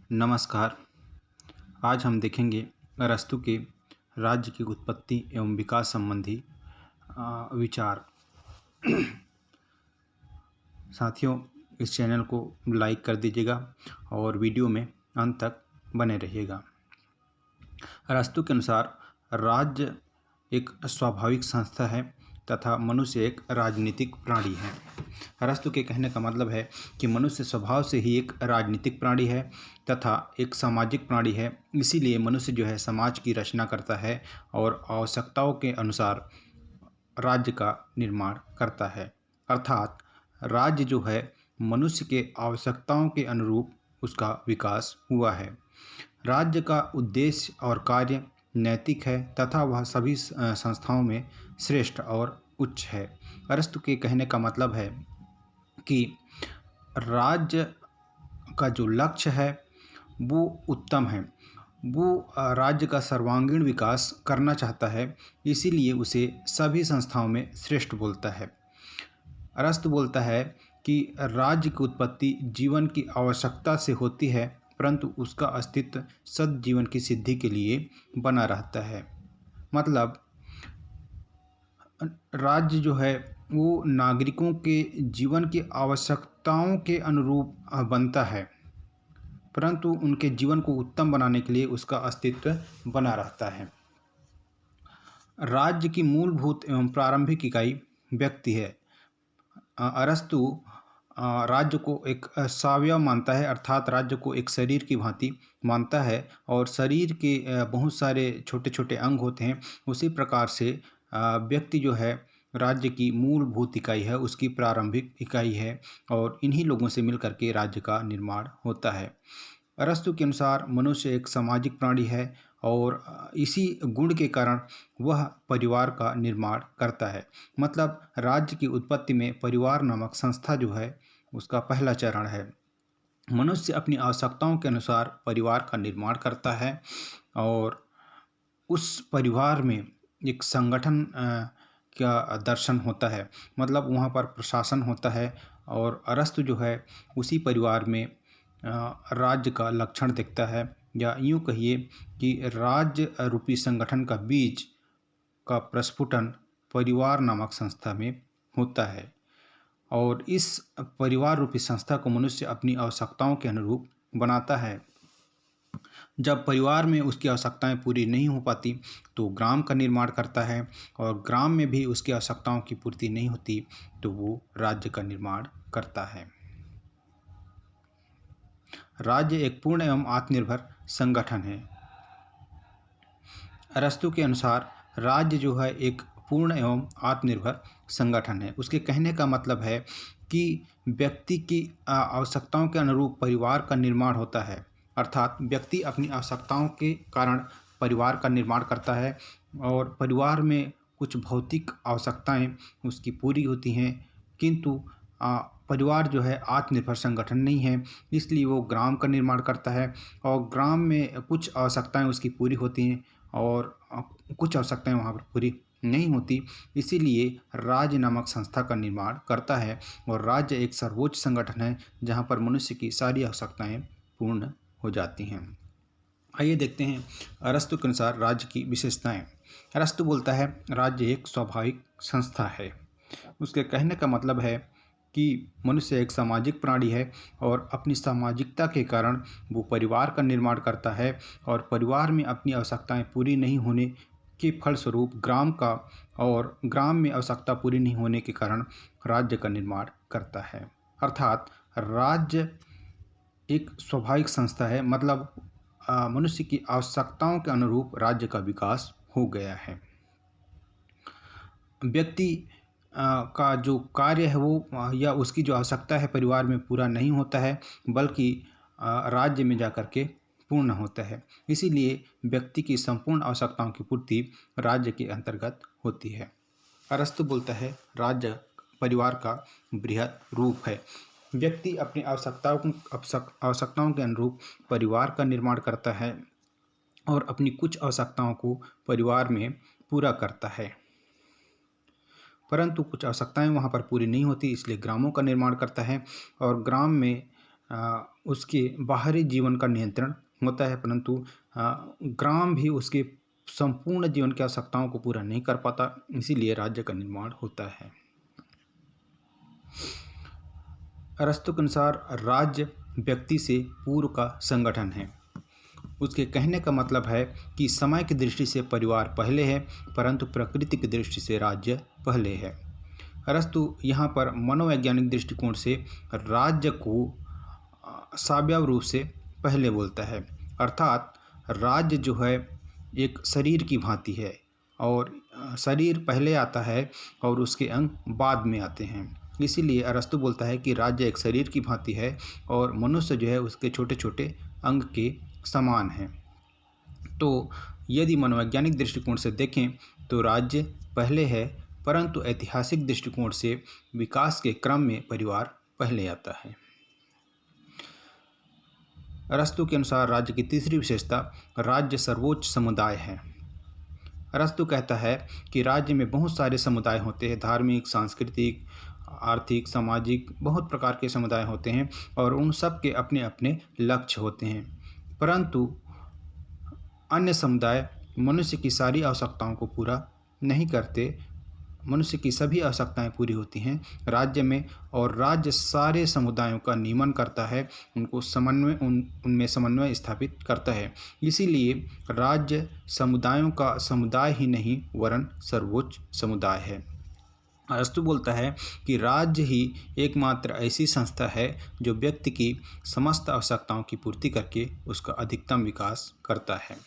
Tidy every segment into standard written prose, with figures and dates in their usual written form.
नमस्कार। आज हम देखेंगे अरस्तू के राज्य की उत्पत्ति एवं विकास संबंधी विचार। साथियों, इस चैनल को लाइक कर दीजिएगा और वीडियो में अंत तक बने रहिएगा। अरस्तू के अनुसार राज्य एक स्वाभाविक संस्था है तथा मनुष्य एक राजनीतिक प्राणी है। अरस्तू के कहने का मतलब है कि मनुष्य स्वभाव से ही एक राजनीतिक प्राणी है तथा एक सामाजिक प्राणी है। इसीलिए मनुष्य जो है समाज की रचना करता है और आवश्यकताओं के अनुसार राज्य का निर्माण करता है। अर्थात राज्य जो है मनुष्य के आवश्यकताओं के अनुरूप उसका विकास हुआ है। राज्य का उद्देश्य और कार्य नैतिक है तथा वह सभी संस्थाओं में श्रेष्ठ और उच्च है। अरस्तू के कहने का मतलब है कि राज्य का जो लक्ष्य है वो उत्तम है। वो राज्य का सर्वांगीण विकास करना चाहता है, इसीलिए उसे सभी संस्थाओं में श्रेष्ठ बोलता है। अरस्तू बोलता है कि राज्य की उत्पत्ति जीवन की आवश्यकता से होती है, परंतु उसका अस्तित्व सद्जीवन की सिद्धि के लिए बना रहता है। मतलब राज्य जो है वो नागरिकों के जीवन की आवश्यकताओं के अनुरूप बनता है, परंतु उनके जीवन को उत्तम बनाने के लिए उसका अस्तित्व बना रहता है। राज्य की मूलभूत एवं प्रारंभिक इकाई व्यक्ति है। अरस्तू राज्य को एक सावयव मानता है, अर्थात राज्य को एक शरीर की भांति मानता है और शरीर के बहुत सारे छोटे छोटे अंग होते हैं। उसी प्रकार से व्यक्ति जो है राज्य की मूलभूत इकाई है, उसकी प्रारंभिक इकाई है और इन्हीं लोगों से मिलकर के राज्य का निर्माण होता है। अरस्तू के अनुसार मनुष्य एक सामाजिक प्राणी है और इसी गुण के कारण वह परिवार का निर्माण करता है। मतलब राज्य की उत्पत्ति में परिवार नामक संस्था जो है उसका पहला चरण है। मनुष्य अपनी आवश्यकताओं के अनुसार परिवार का निर्माण करता है और उस परिवार में एक संगठन का दर्शन होता है। मतलब वहाँ पर प्रशासन होता है और अरस्तू जो है उसी परिवार में राज्य का लक्षण दिखता है, या यूँ कहिए कि राज्य रूपी संगठन का बीज का प्रस्फुटन परिवार नामक संस्था में होता है और इस परिवार रूपी संस्था को मनुष्य अपनी आवश्यकताओं के अनुरूप बनाता है। जब परिवार में उसकी आवश्यकताएं पूरी नहीं हो पाती तो ग्राम का निर्माण करता है और ग्राम में भी उसकी आवश्यकताओं की पूर्ति नहीं होती तो वो राज्य का निर्माण करता है। राज्य एक पूर्ण एवं आत्मनिर्भर संगठन है। अरस्तू के अनुसार राज्य जो है एक पूर्ण एवं आत्मनिर्भर संगठन है। उसके कहने का मतलब है कि व्यक्ति की आवश्यकताओं के अनुरूप परिवार का निर्माण होता है। अर्थात व्यक्ति अपनी आवश्यकताओं के कारण परिवार का निर्माण करता है और परिवार में कुछ भौतिक आवश्यकताएं उसकी पूरी होती हैं, किंतु परिवार जो है आत्मनिर्भर संगठन नहीं है, इसलिए वो ग्राम का निर्माण करता है और ग्राम में कुछ आवश्यकताएं उसकी पूरी होती हैं और कुछ आवश्यकताएं वहाँ पर पूरी नहीं होती। इसीलिए राज्य नामक संस्था का निर्माण करता है और राज्य एक सर्वोच्च संगठन है जहाँ पर मनुष्य की सारी आवश्यकताएं पूर्ण हो जाती हैं। आइए देखते हैं अरस्तू के अनुसार राज्य की विशेषताएं। अरस्तू बोलता है राज्य एक स्वाभाविक संस्था है। उसके कहने का मतलब है कि मनुष्य एक सामाजिक प्राणी है और अपनी सामाजिकता के कारण वो परिवार का निर्माण करता है और परिवार में अपनी आवश्यकताएं पूरी नहीं होने के फलस्वरूप ग्राम में आवश्यकता पूरी नहीं होने के कारण राज्य का निर्माण करता है। अर्थात राज्य एक स्वाभाविक संस्था है, मतलब मनुष्य की आवश्यकताओं के अनुरूप राज्य का विकास हो गया है। व्यक्ति का जो कार्य है वो या उसकी जो आवश्यकता है परिवार में पूरा नहीं होता है, बल्कि राज्य में जाकर के पूर्ण होता है। इसीलिए व्यक्ति की संपूर्ण आवश्यकताओं की पूर्ति राज्य के अंतर्गत होती है। अरस्तू बोलता है राज्य परिवार का बृहद रूप है। व्यक्ति अपनी आवश्यकताओं के अनुरूप परिवार का निर्माण करता है और अपनी कुछ आवश्यकताओं को परिवार में पूरा करता है, परंतु कुछ आवश्यकताएं वहाँ पर पूरी नहीं होती, इसलिए ग्रामों का निर्माण करता है और ग्राम में उसके बाहरी जीवन का नियंत्रण होता है, परंतु ग्राम भी उसके संपूर्ण जीवन की आवश्यकताओं को पूरा नहीं कर पाता, इसीलिए राज्य का निर्माण होता है। अरस्तु के अनुसार राज्य व्यक्ति से पूर्व का संगठन है। उसके कहने का मतलब है कि समय की दृष्टि से परिवार पहले है, परंतु प्रकृति की दृष्टि से राज्य पहले है। अरस्तु यहाँ पर मनोवैज्ञानिक दृष्टिकोण से राज्य को साव्यव रूप से पहले बोलता है, अर्थात राज्य जो है एक शरीर की भांति है और शरीर पहले आता है और उसके अंग बाद में आते हैं। इसीलिए अरस्तु बोलता है कि राज्य एक शरीर की भांति है और मनुष्य जो है उसके छोटे छोटे अंग के समान है। तो यदि मनोवैज्ञानिक दृष्टिकोण से देखें तो राज्य पहले है, परंतु ऐतिहासिक दृष्टिकोण से विकास के क्रम में परिवार पहले आता है। अरस्तु के अनुसार राज्य की तीसरी विशेषता राज्य सर्वोच्च समुदाय है। अरस्तु कहता है कि राज्य में बहुत सारे समुदाय होते हैं, धार्मिक, सांस्कृतिक, आर्थिक, सामाजिक, बहुत प्रकार के समुदाय होते हैं और उन सब के अपने अपने लक्ष्य होते हैं, परंतु अन्य समुदाय मनुष्य की सारी आवश्यकताओं को पूरा नहीं करते। मनुष्य की सभी आवश्यकताएं पूरी होती हैं राज्य में, और राज्य सारे समुदायों का नियमन करता है, उनको उनमें समन्वय स्थापित करता है। इसीलिए राज्य समुदायों का समुदाय ही नहीं वरन सर्वोच्च समुदाय है। अरस्तु बोलता है कि राज्य ही एकमात्र ऐसी संस्था है जो व्यक्ति की समस्त आवश्यकताओं की पूर्ति करके उसका अधिकतम विकास करता है।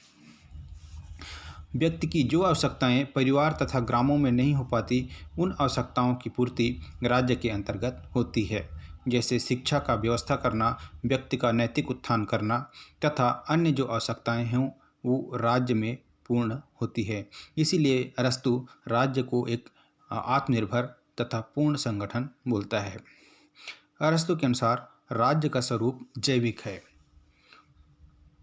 व्यक्ति की जो आवश्यकताएं परिवार तथा ग्रामों में नहीं हो पाती, उन आवश्यकताओं की पूर्ति राज्य के अंतर्गत होती है, जैसे शिक्षा का व्यवस्था करना, व्यक्ति का नैतिक उत्थान करना तथा अन्य जो आवश्यकताएं हों वो राज्य में पूर्ण होती है। इसीलिए अरस्तु राज्य को एक आत्मनिर्भर तथा पूर्ण संगठन बोलता है। अरस्तु के अनुसार राज्य का स्वरूप जैविक है।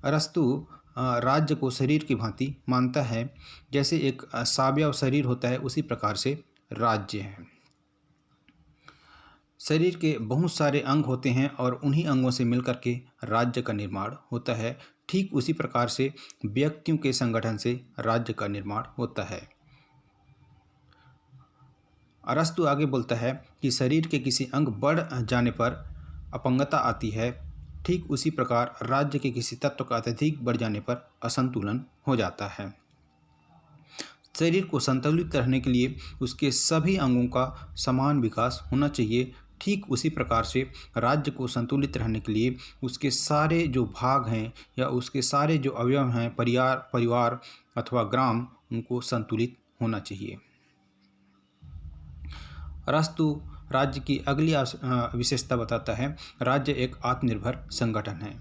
अरस्तु राज्य को शरीर की भांति मानता है, जैसे एक सावयव शरीर होता है उसी प्रकार से राज्य है। शरीर के बहुत सारे अंग होते हैं और उन्हीं अंगों से मिलकर के राज्य का निर्माण होता है। ठीक उसी प्रकार से व्यक्तियों के संगठन से राज्य का निर्माण होता है। अरस्तु आगे बोलता है कि शरीर के किसी अंग बढ़ जाने पर अपंगता आती है, ठीक उसी प्रकार राज्य के किसी तत्व का अत्यधिक बढ़ जाने पर असंतुलन हो जाता है। शरीर को संतुलित रहने के लिए उसके सभी अंगों का समान विकास होना चाहिए। ठीक उसी प्रकार से राज्य को संतुलित रहने के लिए उसके सारे जो भाग हैं या उसके सारे जो अवयव हैं, परिवार अथवा ग्राम, उनको संतुलित होना चाहिए। अरस्तु राज्य की अगली विशेषता बताता है, राज्य एक आत्मनिर्भर संगठन है।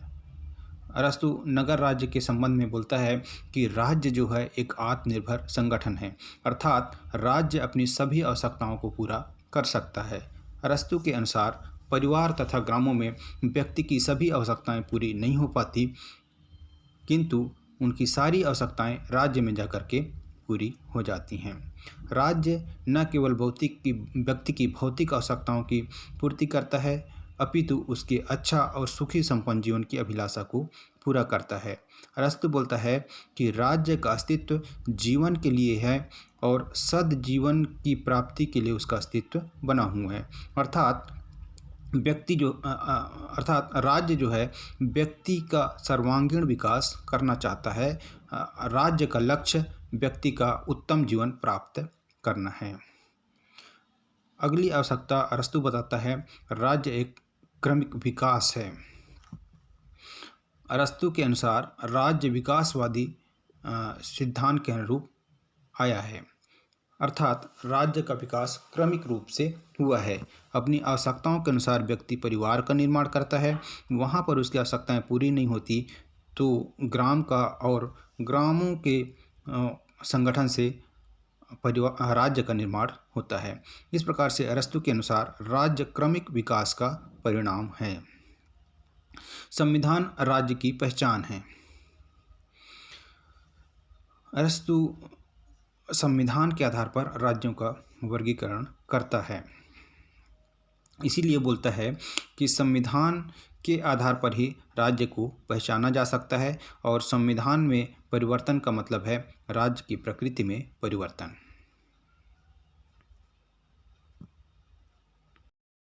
अरस्तु नगर राज्य के संबंध में बोलता है कि राज्य जो है एक आत्मनिर्भर संगठन है, अर्थात राज्य अपनी सभी आवश्यकताओं को पूरा कर सकता है। अरस्तु के अनुसार परिवार तथा ग्रामों में व्यक्ति की सभी आवश्यकताएं पूरी नहीं हो पाती, किंतु उनकी सारी आवश्यकताएं राज्य में जाकर के पूरी हो जाती हैं। राज्य न केवल व्यक्ति की भौतिक आवश्यकताओं की पूर्ति करता है, अपितु उसके अच्छा और सुखी संपन्न जीवन की अभिलाषा को पूरा करता है। अरस्तु बोलता है कि राज्य का अस्तित्व जीवन के लिए है और सद्जीवन की प्राप्ति के लिए उसका अस्तित्व बना हुआ है। अर्थात राज्य जो है व्यक्ति का सर्वांगीण विकास करना चाहता है। राज्य का लक्ष्य व्यक्ति का उत्तम जीवन प्राप्त करना है। अगली आवश्यकता अरस्तु बताता है, राज्य एक क्रमिक विकास है। अरस्तु के अनुसार राज्य विकासवादी सिद्धांत के अनुरूप आया है, अर्थात राज्य का विकास क्रमिक रूप से हुआ है। अपनी आवश्यकताओं के अनुसार व्यक्ति परिवार का निर्माण करता है, वहाँ पर उसकी आवश्यकताएं पूरी नहीं होती तो ग्राम का और ग्रामों के संगठन से राज्य का निर्माण होता है। इस प्रकार से अरस्तु के अनुसार राज्य क्रमिक विकास का परिणाम है। संविधान राज्य की पहचान है। अरस्तु संविधान के आधार पर राज्यों का वर्गीकरण करता है। इसीलिए बोलता है कि संविधान के आधार पर ही राज्य को पहचाना जा सकता है और संविधान में परिवर्तन का मतलब है राज्य की प्रकृति में परिवर्तन।